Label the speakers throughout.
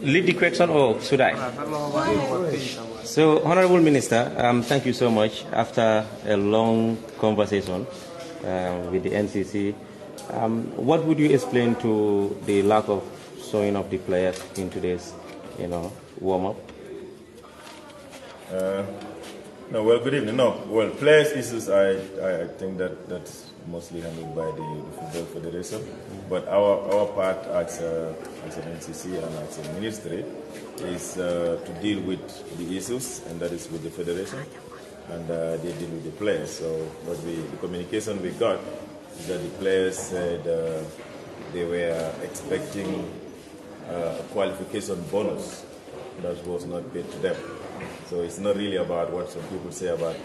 Speaker 1: lead the question or should I? So, Honorable Minister, thank you so much. After a long conversation with the NCC, what would you explain to the lack of showing of the players in today's, warm-up?
Speaker 2: No, well, good evening. No, well, players issues, I think that's mostly handled by the Football Federation. But our part as an NCC and as a ministry is to deal with the issues, and that is with the federation, and they deal with the players. So, but the communication we got is that the players said they were expecting a qualification bonus that was not paid to them. So it's not really about what some people say about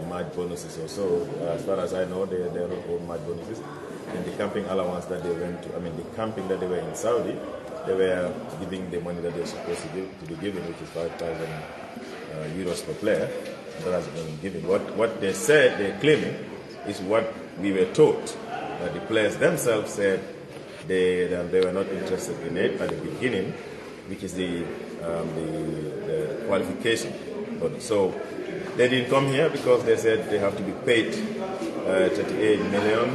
Speaker 2: match bonuses or so. As far as I know, they are not all match bonuses. And the camping allowance that they went to, the camping that they were in Saudi, they were giving the money that they're supposed to be given, which is 5,000 euros per player. That has been given. What they said, they're claiming, is what we were taught. The players themselves said they were not interested in it at the beginning, which is the qualification. But so they didn't come here because they said they have to be paid 38 million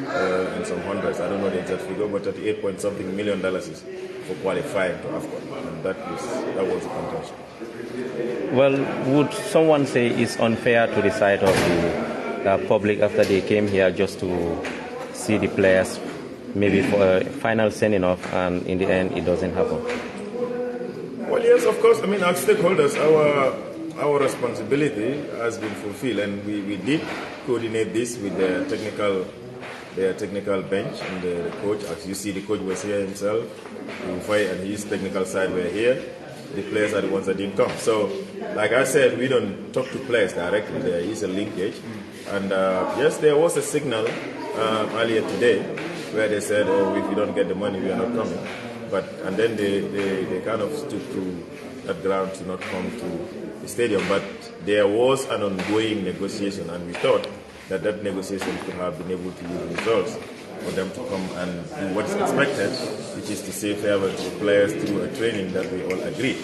Speaker 2: and some hundreds. I don't know the exact figure, but 38 point something million dollars is for qualifying to AFCON, and that was the contention.
Speaker 1: Well, would someone say it's unfair to the side of the public after they came here just to see the players, maybe for a final sending off, and in the end it doesn't happen?
Speaker 2: Well, yes, of course. As stakeholders, our responsibility has been fulfilled, and we did coordinate this with their technical bench and the coach. As you see, the coach was here himself, and his technical side were here. The players are the ones that didn't come. So, like I said, we don't talk to players directly. There is a linkage, and yes, there was a signal earlier today where they said, "Oh, if you don't get the money, we are not coming." And then they kind of stood to that ground to not come to the stadium. But there was an ongoing negotiation, and we thought that negotiation could have been able to yield results for them to come and do what is expected, which is to say farewell to the players through a training that we all agreed.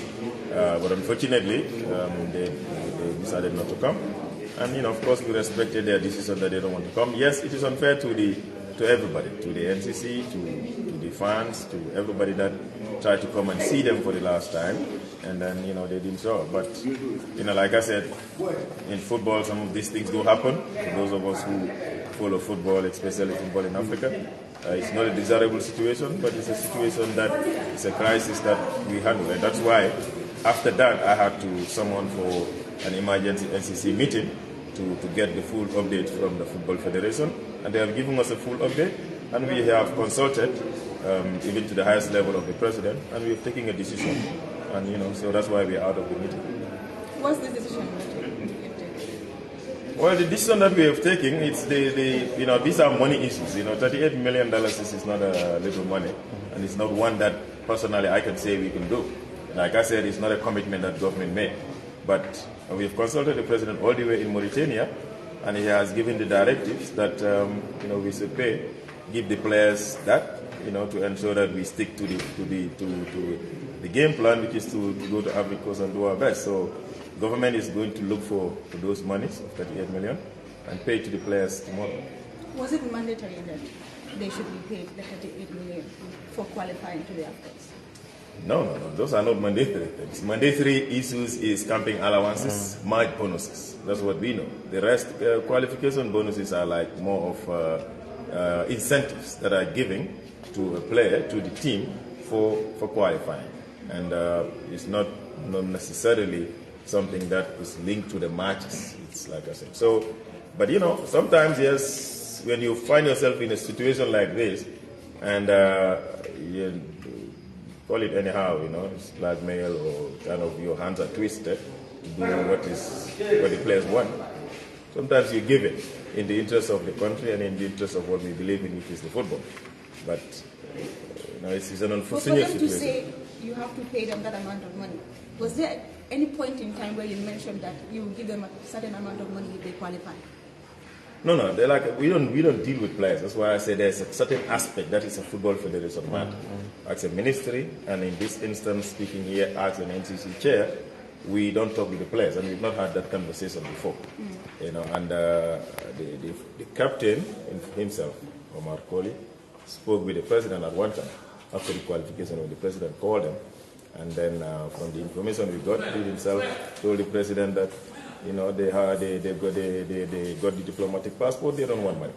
Speaker 2: But unfortunately, they decided not to come. And of course, we respected their decision that they don't want to come. Yes, it is unfair to everybody, to the NCC, to the fans, to everybody that tried to come and see them for the last time, and then they didn't show up. But like I said, in football, some of these things do happen. For those of us who follow football, especially football in Africa, it's not a desirable situation, but it's a situation that is a crisis that we handle, and that's why after that I had to summon for an emergency NCC meeting to get the full update from the Football Federation, and they have given us a full update, and we have consulted even to the highest level of the president, and we have taken a decision, and so that's why we are out of the meeting.
Speaker 3: What's the decision that you have taken?
Speaker 2: Well, the decision that we have taken, it's these are money issues. $38 million is not a little money, and it's not one that personally I can say we can do. Like I said, it's not a commitment that government made, but we have consulted the president all the way in Mauritania, and he has given the directives that we should give the players that to ensure that we stick to the game plan, which is to go to Ivory Coast and do our best. So, government is going to look for those monies of 38 million and pay to the players tomorrow.
Speaker 3: Was it mandatory that they should be paid the 38 million for qualifying to the AFCON?
Speaker 2: No, those are not mandatory things. Mandatory issues is camping allowances, match bonuses. That's what we know. The rest, qualification bonuses are like more of incentives that are given to a player, to the team for qualifying. And it's not necessarily something that is linked to the matches. It's like I said. So, but sometimes, yes, when you find yourself in a situation like this, and you call it anyhow, it's blackmail or kind of your hands are twisted to do what the players want. Sometimes you give it in the interest of the country and in the interest of what we believe in, which is the football. But it's an unfortunate situation.
Speaker 3: For them to say you have to pay them that amount of money, was there any point in time where you mentioned that you will give them a certain amount of money if they qualify?
Speaker 2: No, they're like we don't deal with players. That's why I say there's a certain aspect that is a football federation matter. As a ministry, and in this instance, speaking here as an NCC chair, we don't talk with the players, and we've not had that conversation before. You know, and the captain himself, Omar Kohli, spoke with the president at one time after the qualification when the president called him, and then from the information we got, he himself told the president that, you know, they got the diplomatic passport, they don't want money.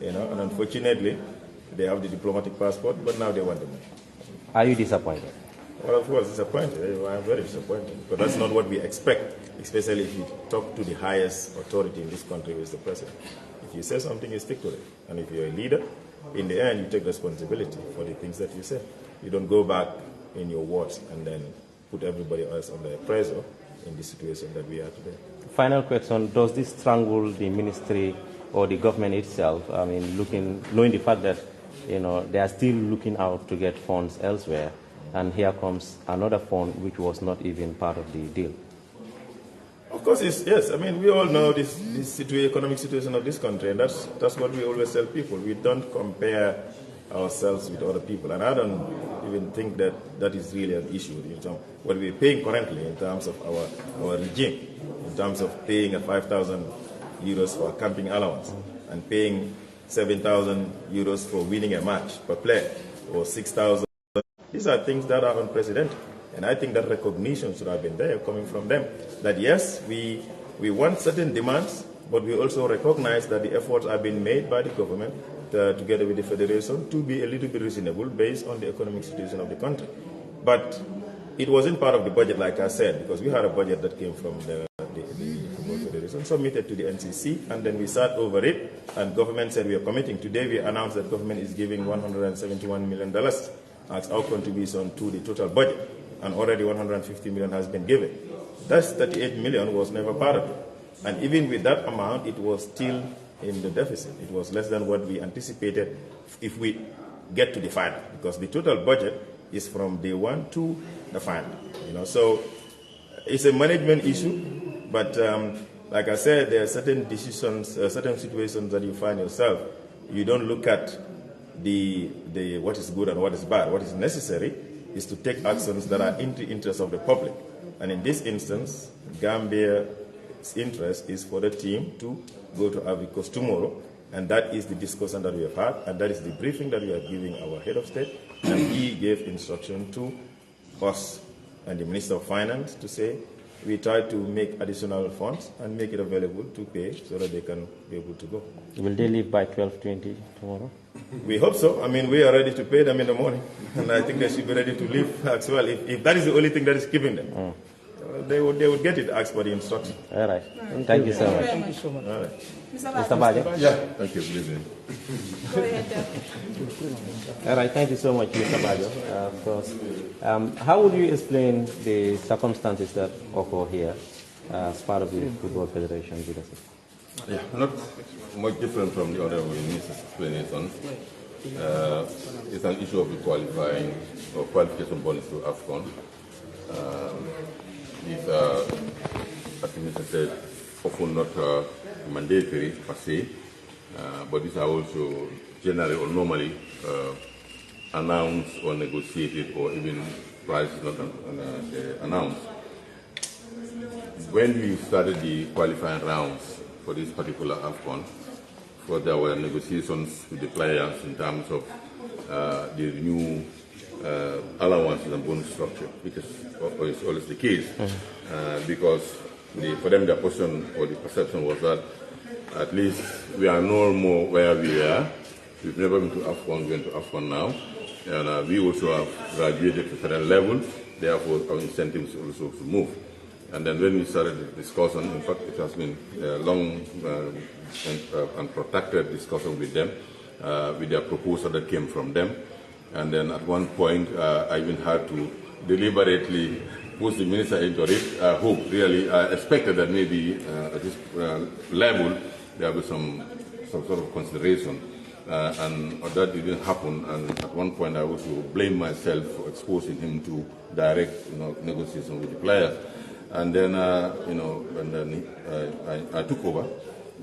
Speaker 2: You know, and unfortunately, they have the diplomatic passport, but now they want the money.
Speaker 1: Are you disappointed?
Speaker 2: Well, of course, disappointed. I'm very disappointed, but that's not what we expect, especially if you talk to the highest authority in this country, which is the president. If you say something, you stick to it. And if you're a leader, in the end, you take responsibility for the things that you say. You don't go back in your words and then put everybody else under pressure in the situation that we are today.
Speaker 1: Final question, does this strangle the ministry or the government itself? I mean, knowing the fact that, you know, they are still looking out to get funds elsewhere, and here comes another fund which was not even part of the deal.
Speaker 2: Of course, yes. I mean, we all know this economic situation of this country, and that's what we always tell people. We don't compare ourselves with other people, and I don't even think that is really an issue. What we're paying currently in terms of our regime, in terms of paying 5,000 euros for a camping allowance and paying 7,000 euros for winning a match per player, or 6,000. These are things that are unprecedented. And I think that recognition should have been there coming from them. That yes, we want certain demands, but we also recognize that the efforts have been made by the government together with the federation to be a little bit reasonable based on the economic situation of the country. But it wasn't part of the budget, like I said, because we had a budget that came from the Football Federation, submitted to the NCC, and then we sat over it, and government said we are committing. Today we announced that government is giving $171 million as our contribution to the total budget, and already 150 million has been given. That 38 million was never part of it. And even with that amount, it was still in the deficit. It was less than what we anticipated if we get to the final, because the total budget is from day one to the final. You know, so it's a management issue, but like I said, there are certain decisions, certain situations that you find yourself. You don't look at the what is good and what is bad. What is necessary is to take actions that are in the interest of the public. And in this instance, Gambia's interest is for the team to go to Ivory Coast tomorrow, and that is the discussion that we have had, and that is the briefing that we are giving our head of state, and he gave instruction to us and the Minister of Finance to say, we try to make additional funds and make it available to pay so that they can be able to go.
Speaker 1: Will they leave by 12:20 tomorrow?
Speaker 2: We hope so. I mean, we are ready to pay them in the morning, and I think they should be ready to leave as well. If that is the only thing that is keeping them, they would get it asked for the instruction.
Speaker 1: All right. Thank you so much.
Speaker 3: Thank you so much.
Speaker 2: All right.
Speaker 1: Mr. Badjie?
Speaker 4: Yeah, thank you. Good evening.
Speaker 3: Go ahead,
Speaker 1: All right, thank you so much, Mr. Badjie. Of course. How would you explain the circumstances that occur here as part of the Football Federation leadership?
Speaker 4: Yeah, not much different from the other minister's explanation. It's an issue of the qualifying or qualification bonus to AFCON. These are, as the minister said, often not mandatory per se, but these are also generally or normally announced or negotiated, or even prices not announced. When we started the qualifying rounds for this particular AFCON, there were negotiations with the players in terms of the new allowances and bonus structure, which is always the case, because for them the position or the perception was that at least we are no more where we are. We've never been to AFCON, we're going to AFCON now, and we also have graduated to a certain level, therefore our incentives also to move. And then when we started the discussion, in fact it has been a long and protracted discussion with them, with their proposal that came from them. And then at one point I even had to deliberately push the minister into it. I hope, really, I expected that maybe at this level there will be some sort of consideration. And that didn't happen, and at one point I also blamed myself for exposing him to direct negotiation with the players. And then, I took over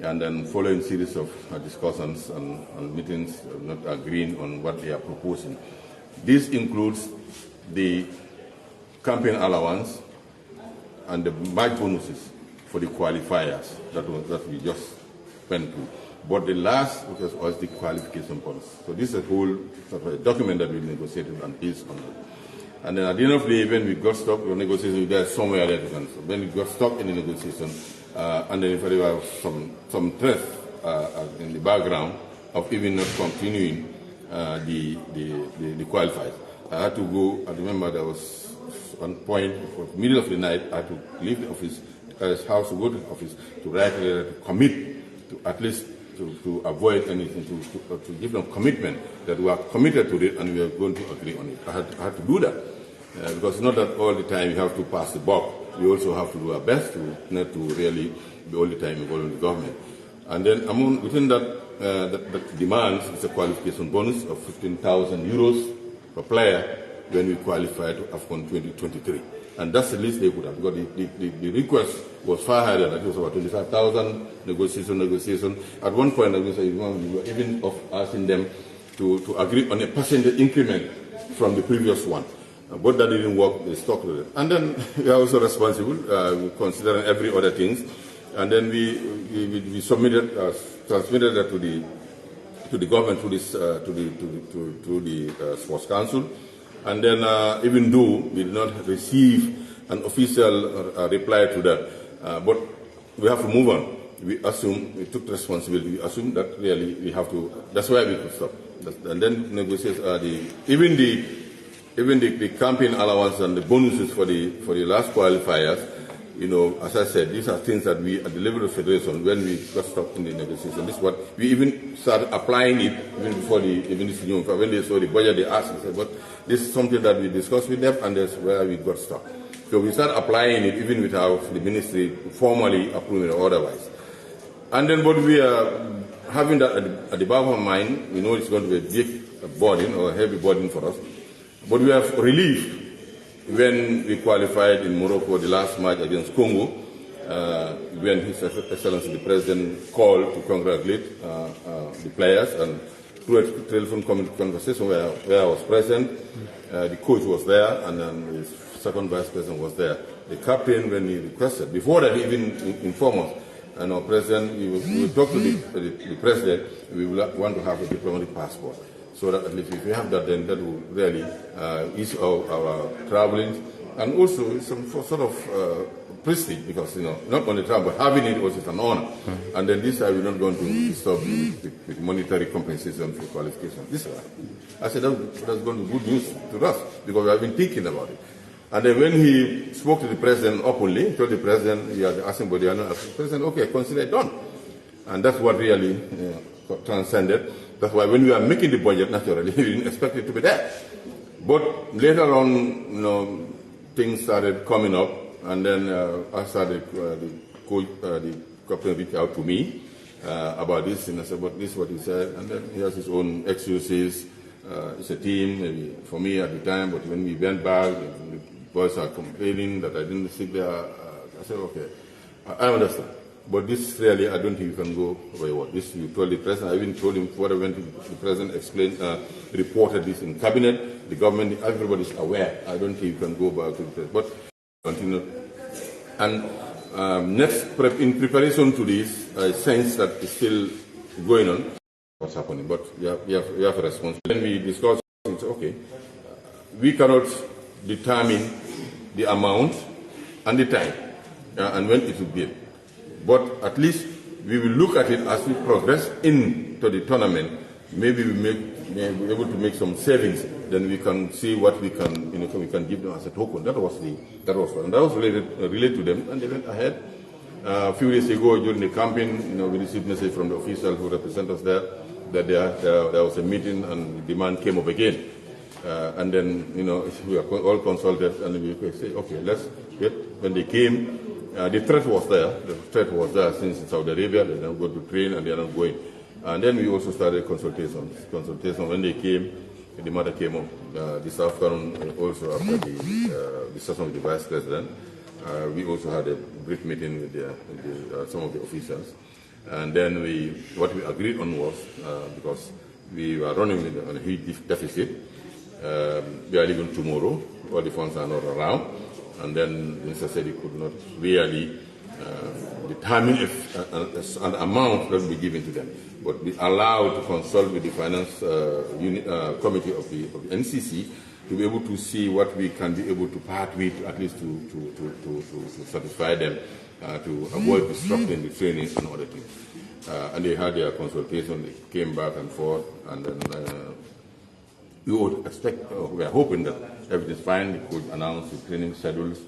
Speaker 4: and then following series of discussions and meetings, not agreeing on what they are proposing. This includes the campaign allowance and the match bonuses for the qualifiers that we just went through. But the last was the qualification bonus. So this is a whole sort of a document that we negotiated and is on it. And then at the end of the day, when we got stuck, we were negotiating there somewhere there to cancel. When we got stuck in the negotiation, and then if there was some threat in the background of even not continuing the qualifiers, I had to go. I remember there was one point, for the middle of the night, I had to leave the office, his house, to go to the office to write a letter to commit to at least to avoid anything, to give them commitment that we are committed to it and we are going to agree on it. I had to do that because it's not that all the time you have to pass the buck. We also have to do our best not to really be all the time involved in the government. And then within that demands is a qualification bonus of 15,000 euros per player when we qualify to AFCON 2023. And that's the least they could have, because the request was far higher than that. It was about 25,000 negotiation. At one point, we were even asking them to agree on a percentage increment from the previous one. But that didn't work, they stuck with it. And then we are also responsible, considering every other things. And then we transmitted that to the government through the Sports Council. And then even though we did not receive an official reply to that, but we have to move on. We took responsibility. We assume that really we have to, that's why we could stop. And then negotiate even the campaign allowance and the bonuses for the last qualifiers. You know, as I said, these are things that we, at the level of federation, when we got stuck in the negotiation, this is what we even started applying it even before when they saw the budget, they asked us, but this is something that we discussed with them, and that's where we got stuck. So we started applying it even without the ministry formally approving it or otherwise. And then, but we are having that at the back of our mind. We know it's going to be a big burden or a heavy burden for us, but we have relief. When we qualified in Morocco the last match against Congo, when His Excellency the President called to congratulate the players, and through a telephone conversation where I was present, the coach was there, and then the second vice president was there. The captain, when he requested, before that he even informed us, and our president, we will talk to the president, we will want to have a diplomatic passport. So that at least if we have that, then that will really ease our traveling, and also some sort of prestige, because not only travel, but having it also is an honor. And then this, I will not going to disturb with monetary compensation for qualification. This, I said that's going to be good news to us, because we have been thinking about it. And then when he spoke to the president openly, he told the president, he had asked somebody, and asked the president, okay, consider it done. And that's what really transcended. That's why when we are making the budget, naturally, we didn't expect it to be there. But later on, things started coming up, and then I started, the captain reached out to me about this, and I said, but this is what he said, and then he has his own excuses. It's a team, maybe for me at the time, but when we went back, the boys are complaining that I didn't sit there. I said, okay, I understand. But this really, I don't think you can go by what. This you told the president. I even told him before I went to the president, explained, reported this in cabinet. The government, everybody's aware. I don't think you can go back to the president. But continue. And in preparation to this, I sense that it's still going on. What's happening? But we have a response. Then we discussed. Okay, we cannot determine the amount and the time and when it will be. But at least we will look at it as we progress into the tournament. Maybe we may be able to make some savings. Then we can see what we can, we can give them as a token. That was related to them, and they went ahead. A few days ago, during the campaign, we received a message from the official who represent us there that there was a meeting and the demand came up again. And then, we are all consulted, and we say, okay, let's get. When they came. The threat was there. The threat was there since in Saudi Arabia. They don't go to train and they are not going. And then we also started consultations. When they came, the matter came up. This afternoon, also after the discussion with the vice president, we also had a brief meeting with some of the officials. And then what we agreed on was, because we were running on a huge deficit, we are leaving tomorrow, all the funds are not around, and then the minister said he could not really determine if an amount that will be given to them, but be allowed to consult with the finance committee of the NCC to be able to see what we can be able to part with, at least to satisfy them, to avoid disrupting the training and other things. And they had their consultation, they came back and forth, and then we would expect, we are hoping that everything's fine. We could announce the training schedules.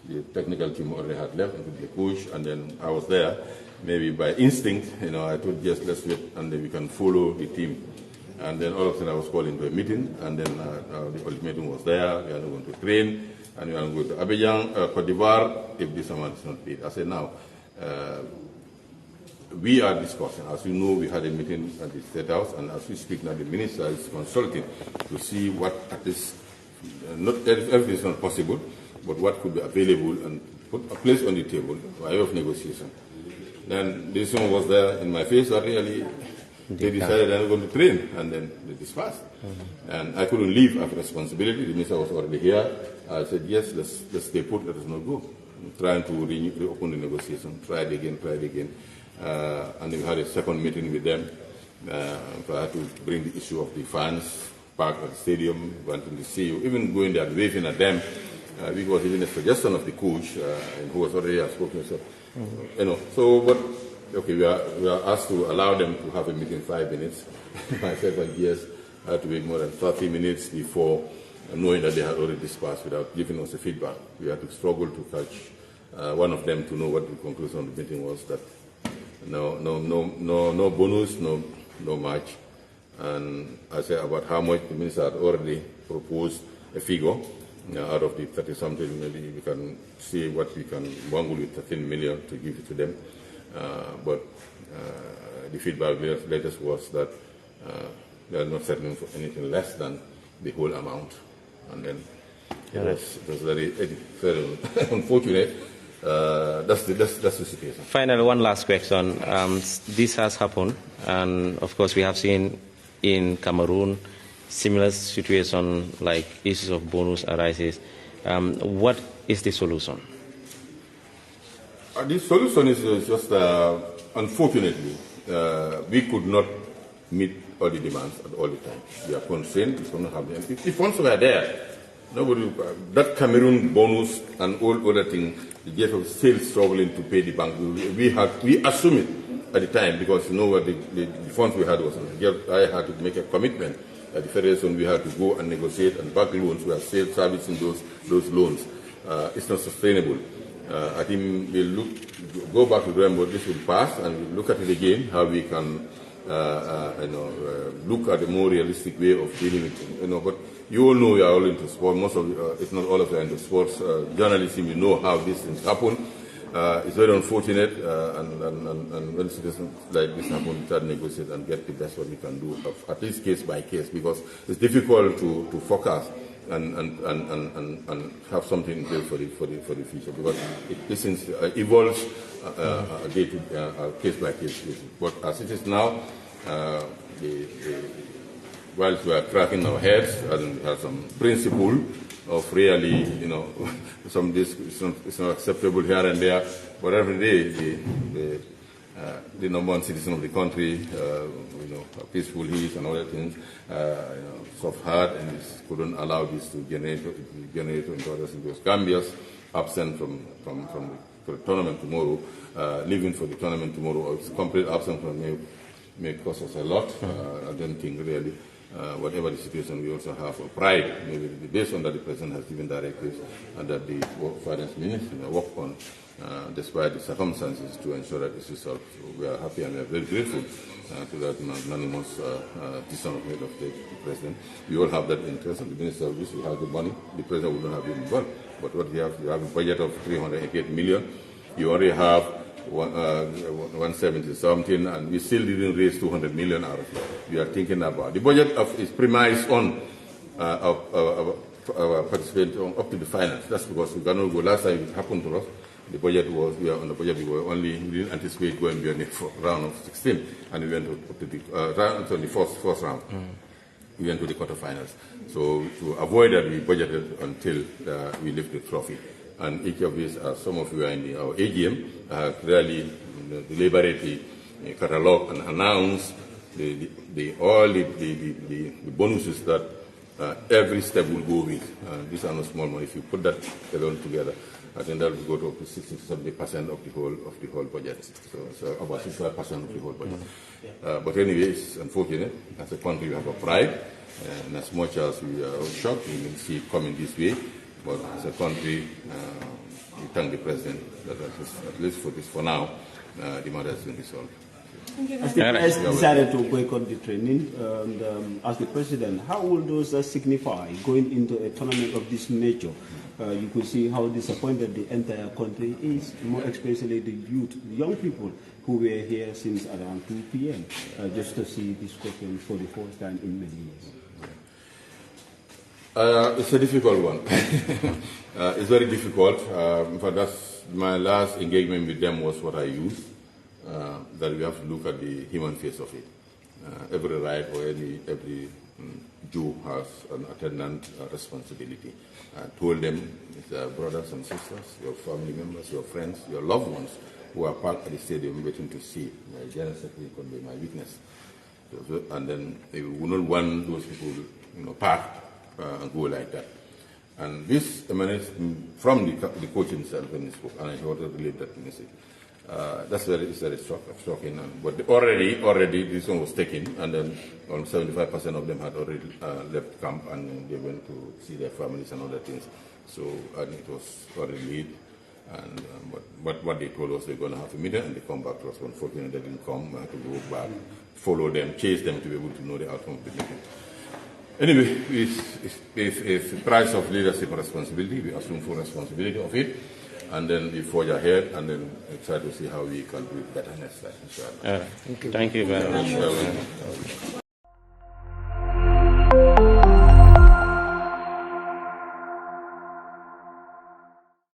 Speaker 4: The technical team already had left, including the coach, and then I was there. Maybe by instinct, I thought, just let's wait, and then we can follow the team. And then all of a sudden I was called into a meeting, and then the ultimatum was there. We are going to train, and we are going to Abidjan, Cote d'Ivoire, if this amount is not paid. I said, now, we are discussing. As you know, we had a meeting at the State House, and as we speak now, the minister is consulting to see what at least, not everything is not possible, but what could be available and put a place on the table by way of negotiation. Then this one was there in my face that really they decided they were going to train, and then they dispersed. And I couldn't leave after responsibility. The minister was already here. I said, yes, let's stay put, let us not go. I'm trying to reopen the negotiation, try it again. And we had a second meeting with them. So I had to bring the issue of the fans parked at the stadium, wanting to see you, even going there and waving at them. Because even a suggestion of the coach, who was already spoken. So, but okay, we are asked to allow them to have a meeting 5 minutes. Myself and GS had to wait more than 30 minutes before knowing that they had already dispersed without giving us a feedback. We had to struggle to catch one of them to know what the conclusion of the meeting was, that no bonus, no match. And I said about how much the minister had already proposed a figure. Out of the 30-something, maybe we can see what we can bungle with 13 million to give it to them. But the feedback latest was that they are not settling for anything less than the whole amount. And then it was very unfortunate. That's the situation.
Speaker 1: Finally, one last question. This has happened, and of course we have seen in Cameroon similar situation, like issues of bonus arises. What is the solution?
Speaker 4: The solution is just, unfortunately, we could not meet all the demands at all the time. We are constrained, we cannot have them. If the funds were there, nobody, that Cameroon bonus and all other things, the GFF still struggling to pay the bank. We assume it at the time, because what the funds we had was, I had to make a commitment. At the Federation, we had to go and negotiate and back loans. We are still servicing those loans. It's not sustainable. I think we'll go back to them, but this will pass, and we'll look at it again, how we can look at a more realistic way of dealing with it. But you all know we are all into sport. Most of, if not all of you are into sports. Journalism, you know how these things happen. It's very unfortunate, and when situations like this happen, we try to negotiate and get the best what we can do, at least case by case, because it's difficult to focus and have something in place for the future, because this evolves case by case. But as it is now, whilst we are cracking our heads and we have some principle of really, some this it's not acceptable here and there, but every day the number one citizen of the country, peaceful he is and other things, soft heart, and couldn't allow this to generate into others. Because Gambia's absent from the tournament tomorrow, leaving for the tournament tomorrow, or it's complete absence from may cost us a lot. I don't think really. Whatever the situation, we also have a pride, maybe based on that the President has given directives and that the Finance Ministry work on, despite the circumstances, to ensure that this is solved. So we are happy and we are very grateful to that anonymous decision of the President. We all have that interest, and the Minister of this, we have the money. The President will not have the money. But what you have a budget of 388 million. You already have 170 something, and we still didn't raise 200 million out of it. We are thinking about the budget is premised on our participation up to the finance. That's because we cannot go. Last time it happened to us, the budget was, we are on the budget, we didn't anticipate going beyond the round of 16, and we went to the first round. We went to the quarterfinals. So to avoid that, we budgeted until we lift the trophy. And each of these, some of you are in our AGM, clearly deliberately catalog and announce all the bonuses that every step will go with. These are not small money. If you put that alone together, I think that will go to up to 60-70% of the whole budget. So about 65% of the whole budget. But anyway, it's unfortunate. As a country, we have a pride, and as much as we are shocked, we will see it coming this way. But as a country, we thank the president that at least for now, the matter has been resolved.
Speaker 5: As the president decided to boycott the training, and as the president, how will those signify going into a tournament of this nature? You could see how disappointed the entire country is, more especially the youth, the young people who were here since around 2 p.m. Just to see this scorpion for the first time in many years.
Speaker 4: It's a difficult one. It's very difficult. In fact, that's my last engagement with them was what I used. That we have to look at the human face of it. Every right or every Jew has an attendant responsibility. I told them, brothers and sisters, your family members, your friends, your loved ones who are parked at the stadium waiting to see. My general secretary could be my witness. And then they would not want those people, park and go like that. And this emanates from the coach himself when he spoke, and I want to relate that message. That's very shocking. But already this one was taken, and then almost 75% of them had already left camp, and they went to see their families and other things. So and it was already late. And but what they told us, they're going to have a meeting, and they come back to us. Unfortunately, they didn't come. We had to go back, follow them, chase them to be able to know the outcome of the meeting. Anyway, it's the price of leadership and responsibility. We assume full responsibility of it. And then we forge ahead, and then we try to see how we can do it better next time.
Speaker 1: Thank you very much.